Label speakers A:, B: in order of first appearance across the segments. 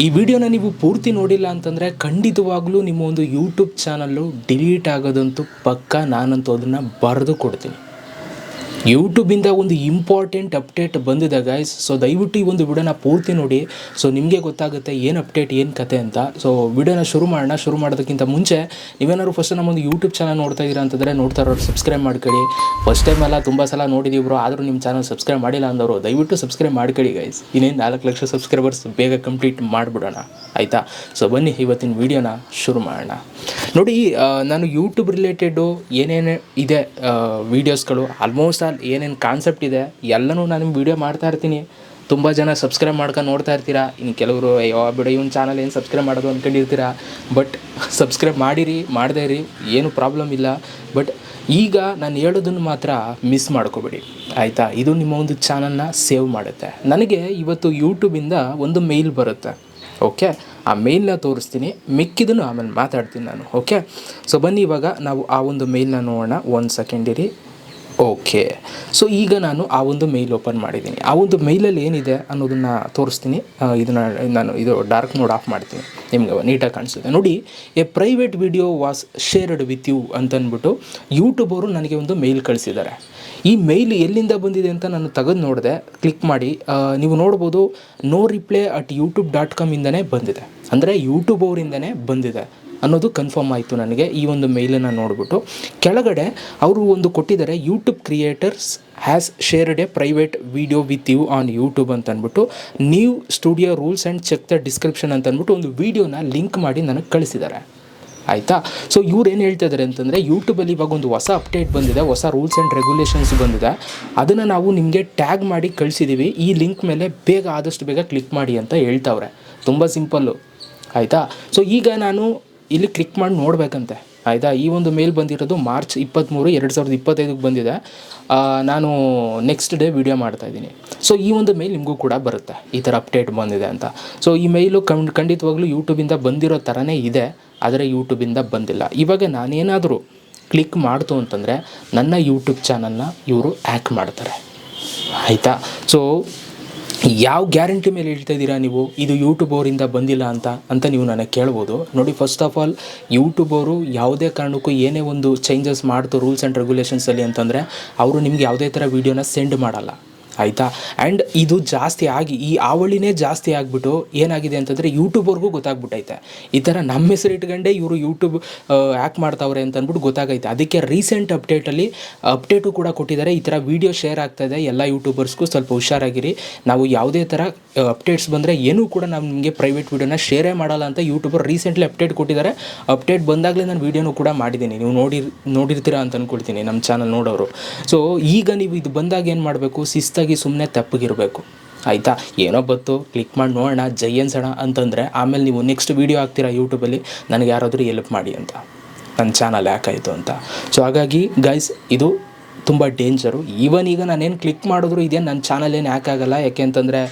A: ಈ ವಿಡಿಯೋನ ನೀವು ಪೂರ್ತಿ ನೋಡಿಲ್ಲ ಅಂತಂದರೆ ಖಂಡಿತವಾಗ್ಲೂ ನಿಮ್ಮ ಒಂದು ಯೂಟ್ಯೂಬ್ ಚಾನಲ್ಲು ಡಿಲೀಟ್ ಆಗೋದಂತೂ ಪಕ್ಕ. ನಾನಂತೂ ಅದನ್ನು ಬರೆದು ಕೊಡ್ತೀನಿ. ಯೂಟ್ಯೂಬಿಂದ ಒಂದು ಇಂಪಾರ್ಟೆಂಟ್ ಅಪ್ಡೇಟ್ ಬಂದಿದೆ ಗೈಸ್. ಸೊ ದಯವಿಟ್ಟು ಈ ಒಂದು ವಿಡಿಯೋನ ಪೂರ್ತಿ ನೋಡಿ. ಸೊ ನಿಮಗೆ ಗೊತ್ತಾಗುತ್ತೆ ಏನು ಅಪ್ಡೇಟ್ ಏನು ಕತೆ ಅಂತ. ಸೊ ವಿಡಿಯೋನ ಶುರು ಮಾಡೋಣ. ಶುರು ಮಾಡೋದಕ್ಕಿಂತ ಮುಂಚೆ ನೀವೇನಾದ್ರು ಫಸ್ಟ್ ನಮ್ಮೊಂದು ಯೂಟ್ಯೂಬ್ ಚಾನಲ್ ನೋಡ್ತಾ ಇದ್ದೀರಾ ಅಂತಂದರೆ ನೋಡ್ತಾ ಇರೋರು ಸಬ್ಸ್ಕ್ರೈಬ್ ಮಾಡ್ಕೊಳ್ಳಿ. ಫಸ್ಟ್ ಟೈಮ್ ಎಲ್ಲ ತುಂಬ ಸಲ ನೋಡಿದೀವ್ರು, ಆದರೂ ನಿಮ್ಮ ಚಾನಲ್ ಸಬ್ಸ್ಕ್ರೈಬ್ ಮಾಡಿಲ್ಲ ಅಂದವರು ದಯವಿಟ್ಟು ಸಬ್ಸ್ಕ್ರೈಬ್ ಮಾಡ್ಕೊಳ್ಳಿ ಗೈಸ್. ಇನ್ನೇನು 4 ಲಕ್ಷ ಸಬ್ಸ್ಕ್ರೈಬರ್ಸ್ ಬೇಗ ಕಂಪ್ಲೀಟ್ ಮಾಡಿಬಿಡೋಣ, ಆಯಿತಾ? ಸೊ ಬನ್ನಿ ಇವತ್ತಿನ ವೀಡಿಯೋನ ಶುರು ಮಾಡೋಣ. ನೋಡಿ, ನಾನು ಯೂಟ್ಯೂಬ್ ರಿಲೇಟೆಡು ಏನೇನು ಇದೆ ವೀಡಿಯೋಸ್ಗಳು, ಆಲ್ಮೋಸ್ಟ್ ಆಲ್ ಏನೇನು ಕಾನ್ಸೆಪ್ಟ್ ಇದೆ ಎಲ್ಲನೂ ನಾನು ನಿಮ್ಗೆ ವೀಡಿಯೋ ಮಾಡ್ತಾ ಇರ್ತೀನಿ. ತುಂಬ ಜನ ಸಬ್ಸ್ಕ್ರೈಬ್ ಮಾಡ್ಕೊಂಡು ನೋಡ್ತಾ ಇರ್ತೀರಾ. ಇನ್ನು ಕೆಲವರು ಬಿಡೋ ಇವನ್ ಚಾನಲ್ ಏನು ಸಬ್ಸ್ಕ್ರೈಬ್ ಮಾಡೋದು ಅಂದ್ಕೊಂಡಿರ್ತೀರಾ. ಬಟ್ ಸಬ್ಸ್ಕ್ರೈಬ್ ಮಾಡಿರಿ, ಮಾಡದೇ ಇರಿ, ಏನು ಪ್ರಾಬ್ಲಮ್ ಇಲ್ಲ. ಬಟ್ ಈಗ ನಾನು ಹೇಳೋದನ್ನು ಮಾತ್ರ ಮಿಸ್ ಮಾಡ್ಕೋಬೇಡಿ, ಆಯಿತಾ? ಇದು ನಿಮ್ಮ ಒಂದು ಚಾನಲ್ನ ಸೇವ್ ಮಾಡುತ್ತೆ. ನನಗೆ ಇವತ್ತು ಯೂಟ್ಯೂಬಿಂದ ಒಂದು ಮೇಲ್ ಬರುತ್ತೆ, ಓಕೆ? ಆ ಮೇಲ್ನ ತೋರಿಸ್ತೀನಿ, ಮಿಕ್ಕಿದನ್ನು ಆಮೇಲೆ ಮಾತಾಡ್ತೀನಿ ನಾನು, ಓಕೆ? ಸೊ ಬನ್ನಿ ಇವಾಗ ನಾವು ಆ ಒಂದು ಮೇಲ್ನ ನೋಡೋಣ. 1 ಸೆಕೆಂಡ್ ಇರಿ. ಓಕೆ, ಸೊ ಈಗ ನಾನು ಆ ಒಂದು ಮೇಲ್ ಓಪನ್ ಮಾಡಿದ್ದೀನಿ. ಆ ಒಂದು ಮೇಲಲ್ಲಿ ಏನಿದೆ ಅನ್ನೋದನ್ನು ತೋರಿಸ್ತೀನಿ. ಇದು ಡಾರ್ಕ್ ಮೋಡ್ ಆಫ್ ಮಾಡ್ತೀನಿ, ನಿಮ್ಗೆ ನೀಟಾಗಿ ಕಾಣಿಸುತ್ತೆ ನೋಡಿ. A private video was shared with you ಅಂತಂದ್ಬಿಟ್ಟು ಯೂಟ್ಯೂಬ್ ಅವರು ನನಗೆ ಒಂದು ಮೇಲ್ ಕಳಿಸಿದ್ದಾರೆ. ಈ ಮೇಲ್ ಎಲ್ಲಿಂದ ಬಂದಿದೆ ಅಂತ ನಾನು ತೆಗೆದು ನೋಡಿದೆ. ಕ್ಲಿಕ್ ಮಾಡಿ ನೀವು ನೋಡ್ಬೋದು, no-reply@youtube.com ಇಂದನೇ ಬಂದಿದೆ, ಅಂದರೆ ಯೂಟ್ಯೂಬ್ ಅವರಿಂದನೇ ಬಂದಿದೆ ಅನ್ನೋದು ಕನ್ಫರ್ಮ್ ಆಯಿತು ನನಗೆ ಈ ಒಂದು ಮೇಲನ್ನು ನೋಡಿಬಿಟ್ಟು. ಕೆಳಗಡೆ ಅವರು ಒಂದು ಕೊಟ್ಟಿದ್ದಾರೆ, YouTube creators has shared a private video with you on YouTube ಅಂತ ಅಂದ್ಬಿಟ್ಟು, new studio rules and check the description ಅಂತ ಅಂದ್ಬಿಟ್ಟು ಒಂದು ವೀಡಿಯೋನ ಲಿಂಕ್ ಮಾಡಿ ನನಗೆ ಕಳಿಸಿದ್ದಾರೆ, ಆಯಿತಾ? ಸೊ ಇವ್ರು ಏನು ಹೇಳ್ತಾ ಇದ್ದಾರೆ ಅಂತಂದರೆ, ಯೂಟ್ಯೂಬಲ್ಲಿ ಇವಾಗ ಒಂದು ಹೊಸ ಅಪ್ಡೇಟ್ ಬಂದಿದೆ, ಹೊಸ ರೂಲ್ಸ್ ಆ್ಯಂಡ್ ರೆಗ್ಯುಲೇಷನ್ಸ್ ಬಂದಿದೆ, ಅದನ್ನು ನಾವು ನಿಮಗೆ ಟ್ಯಾಗ್ ಮಾಡಿ ಕಳಿಸಿದ್ದೀವಿ, ಈ ಲಿಂಕ್ ಮೇಲೆ ಬೇಗ ಆದಷ್ಟು ಬೇಗ ಕ್ಲಿಕ್ ಮಾಡಿ ಅಂತ ಹೇಳ್ತಾವ್ರೆ. ತುಂಬ ಸಿಂಪಲ್ಲು, ಆಯಿತಾ? ಸೊ ಈಗ ನಾನು ಇಲ್ಲಿ ಕ್ಲಿಕ್ ಮಾಡಿ ನೋಡಬೇಕಂತೆ, ಆಯಿತಾ? ಈ ಒಂದು ಮೇಲ್ ಬಂದಿರೋದು ಮಾರ್ಚ್ 23, 2025 ಬಂದಿದೆ. ನಾನು ನೆಕ್ಸ್ಟ್ ಡೇ ವಿಡಿಯೋ ಮಾಡ್ತಾಯಿದ್ದೀನಿ. ಸೊ ಈ ಒಂದು ಮೇಲ್ ನಿಮಗೂ ಕೂಡ ಬರುತ್ತೆ, ಈ ಥರ ಅಪ್ಡೇಟ್ ಬಂದಿದೆ ಅಂತ. ಸೊ ಈ ಮೇಲು ಖಂಡಿತವಾಗ್ಲೂ ಯೂಟ್ಯೂಬಿಂದ ಬಂದಿರೋ ಥರನೇ ಇದೆ, ಆದರೆ ಯೂಟ್ಯೂಬಿಂದ ಬಂದಿಲ್ಲ. ಇವಾಗ ನಾನೇನಾದರೂ ಕ್ಲಿಕ್ ಮಾಡ್ತು ಅಂತಂದರೆ ನನ್ನ ಯೂಟ್ಯೂಬ್ ಚಾನಲ್ನ ಇವರು ಹ್ಯಾಕ್ ಮಾಡ್ತಾರೆ, ಆಯಿತಾ? ಸೊ ಯಾವ ಗ್ಯಾರಂಟಿ ಮೇಲೆ ಹೇಳ್ತಾ ಇದ್ದೀರಾ ನೀವು ಇದು ಯೂಟ್ಯೂಬ್ ಅವರಿಂದ ಬಂದಿಲ್ಲ ಅಂತ ನೀವು ನನಗೆ ಕೇಳ್ಬೋದು. ನೋಡಿ, ಫಸ್ಟ್ ಆಫ್ ಆಲ್ ಯೂಟ್ಯೂಬ್ ಅವರು ಯಾವುದೇ ಕಾರಣಕ್ಕೂ ಏನೇ ಒಂದು ಚೇಂಜಸ್ ಮಾಡ್ತು ರೂಲ್ಸ್ ಆ್ಯಂಡ್ ರೆಗ್ಯುಲೇಷನ್ಸಲ್ಲಿ ಅಂತಂದರೆ ಅವರು ನಿಮ್ಗೆ ಯಾವುದೇ ಥರ ವೀಡಿಯೋನ ಸೆಂಡ್ ಮಾಡಲ್ಲ, ಆಯಿತಾ? ಆ್ಯಂಡ್ ಇದು ಜಾಸ್ತಿ ಆಗಿ ಈ ಆವಳಿನೇ ಜಾಸ್ತಿ ಆಗಿಬಿಟ್ಟು ಏನಾಗಿದೆ ಅಂತಂದರೆ ಯೂಟ್ಯೂಬರ್ಗೂ ಗೊತ್ತಾಗ್ಬಿಟ್ಟೈತೆ, ಈ ಥರ ನಮ್ಮ ಹೆಸರು ಇಟ್ಕೊಂಡೇ ಇವರು ಯೂಟ್ಯೂಬ್ ಹ್ಯಾಕ್ ಮಾಡ್ತಾವ್ರೆ ಅಂತ ಅಂದ್ಬಿಟ್ಟು ಗೊತ್ತಾಗೈತೆ. ಅದಕ್ಕೆ ರೀಸೆಂಟ್ ಅಪ್ಡೇಟು ಕೂಡ ಕೊಟ್ಟಿದ್ದಾರೆ, ಈ ಥರ ವೀಡಿಯೋ ಶೇರ್ ಆಗ್ತಾಯಿದೆ, ಎಲ್ಲ ಯೂಟ್ಯೂಬರ್ಸ್ಗೂ ಸ್ವಲ್ಪ ಹುಷಾರಾಗಿರಿ. ನಾವು ಯಾವುದೇ ಥರ ಅಪ್ಡೇಟ್ಸ್ ಬಂದರೆ ಏನೂ ಕೂಡ ನಾವು ನಿಮಗೆ ಪ್ರೈವೇಟ್ ವೀಡಿಯೋನ ಶೇರೇ ಮಾಡಲ್ಲ ಅಂತ ಯೂಟ್ಯೂಬರ್ ರೀಸೆಂಟ್ಲಿ ಅಪ್ಡೇಟ್ ಕೊಟ್ಟಿದ್ದಾರೆ. ಅಪ್ಡೇಟ್ ಬಂದಾಗಲೇ ನಾನು ವೀಡಿಯೋನೂ ಕೂಡ ಮಾಡಿದ್ದೀನಿ, ನೀವು ನೋಡಿರ್ತೀರಾ ಅಂತ ಅಂದ್ಕೊಳ್ತೀನಿ ನಮ್ಮ ಚಾನಲ್ ನೋಡೋರು. ಸೊ ಈಗ ನೀವು ಇದು ಬಂದಾಗ ಏನು ಮಾಡಬೇಕು, ಶಿಸ್ತಾಗಿ ಸುಮ್ಮನೆ ತಪ್ಪಗಿರಬೇಕು, ಆಯಿತಾ? ಏನೋ ಬತ್ತು ಕ್ಲಿಕ್ ಮಾಡಿ ನೋಡೋಣ, ಜೈ ಅನ್ಸೋಣ ಅಂತಂದರೆ ಆಮೇಲೆ ನೀವು ನೆಕ್ಸ್ಟ್ ವೀಡಿಯೋ ಹಾಕ್ತೀರಾ ಯೂಟ್ಯೂಬಲ್ಲಿ, ನನಗೆ ಯಾರಾದರೂ ಹೆಲ್ಪ್ ಮಾಡಿ ಅಂತ, ನನ್ನ ಚಾನಲ್ ಯಾಕಾಯಿತು ಅಂತ. ಸೊ ಹಾಗಾಗಿ ಗೈಸ್, ಇದು ತುಂಬ ಡೇಂಜರು. ಈವನ್ ಈಗ ನಾನೇನು ಕ್ಲಿಕ್ ಮಾಡಿದ್ರು ಇದೇನು ನನ್ನ ಚಾನಲ್ ಏನು ಹ್ಯಾಕ್ ಆಗೋಲ್ಲ, ಯಾಕೆ ಅಂತಂದರೆ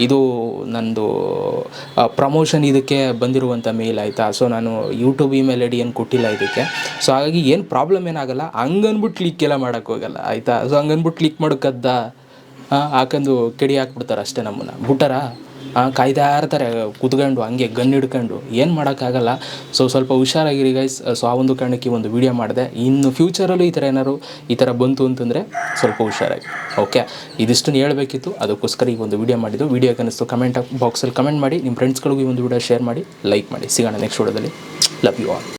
A: ಇದು ನನ್ನದು ಪ್ರಮೋಷನ್ ಇದಕ್ಕೆ ಬಂದಿರುವಂಥ ಮೇಲ್, ಆಯಿತಾ? ಸೊ ನಾನು ಯೂಟ್ಯೂಬ್ ಇಮೇಲ್ ಐ ಡಿ ಏನು ಕೊಟ್ಟಿಲ್ಲ ಇದಕ್ಕೆ. ಸೊ ಹಾಗಾಗಿ ಏನು ಪ್ರಾಬ್ಲಮ್ ಏನಾಗಲ್ಲ, ಹಂಗನ್ಬಿಟ್ಟು ಕ್ಲಿಕ್ ಎಲ್ಲ ಮಾಡೋಕ್ಕೋಗಲ್ಲ, ಆಯಿತಾ? ಸೊ ಹಂಗನ್ಬಿಟ್ಟು ಕ್ಲಿಕ್ ಮಾಡೋಕ್ಕದ್ದ ಹಾಕೊಂಡು ಕೆಡಿ ಹಾಕ್ಬಿಡ್ತಾರೆ ಅಷ್ಟೇ, ನಮ್ಮನ್ನು ಬಿಟ್ಟಾರ ಕಾಯ್ತಾ ಇರ್ತಾರೆ ಕುತ್ಕೊಂಡು ಹಂಗೆ ಗನ್ ಹಿಡ್ಕೊಂಡು, ಏನು ಮಾಡೋಕ್ಕಾಗಲ್ಲ. ಸೊ ಸ್ವಲ್ಪ ಹುಷಾರಾಗಿರಿ ಗೈಸ್. ಸೊ ಆ ಒಂದು ಕಾರಣಕ್ಕೆ ಒಂದು ವೀಡಿಯೋ ಮಾಡಿದೆ. ಇನ್ನು ಫ್ಯೂಚರಲ್ಲೂ ಈ ಥರ ಬಂತು ಅಂತಂದರೆ ಸ್ವಲ್ಪ ಹುಷಾರಾಗಿ, ಓಕೆ? ಇದಿಷ್ಟನ್ನು ಹೇಳಬೇಕಿತ್ತು, ಅದಕ್ಕೋಸ್ಕರ ಈ ಒಂದು ವೀಡಿಯೋ ಮಾಡಿದ್ದು. ವೀಡಿಯೋ ಅನ್ನಿಸ್ತು ಕಮೆಂಟ್ ಬಾಕ್ಸಲ್ಲಿ ಕಮೆಂಟ್ ಮಾಡಿ, ನಿಮ್ಮ ಫ್ರೆಂಡ್ಸ್ಗಳಿಗೂ ಈ ಒಂದು ವೀಡಿಯೋ ಶೇರ್ ಮಾಡಿ, ಲೈಕ್ ಮಾಡಿ. ಸಿಗೋಣ ನೆಕ್ಸ್ಟ್ ವೀಡಿಯೋದಲ್ಲಿ. Love you all.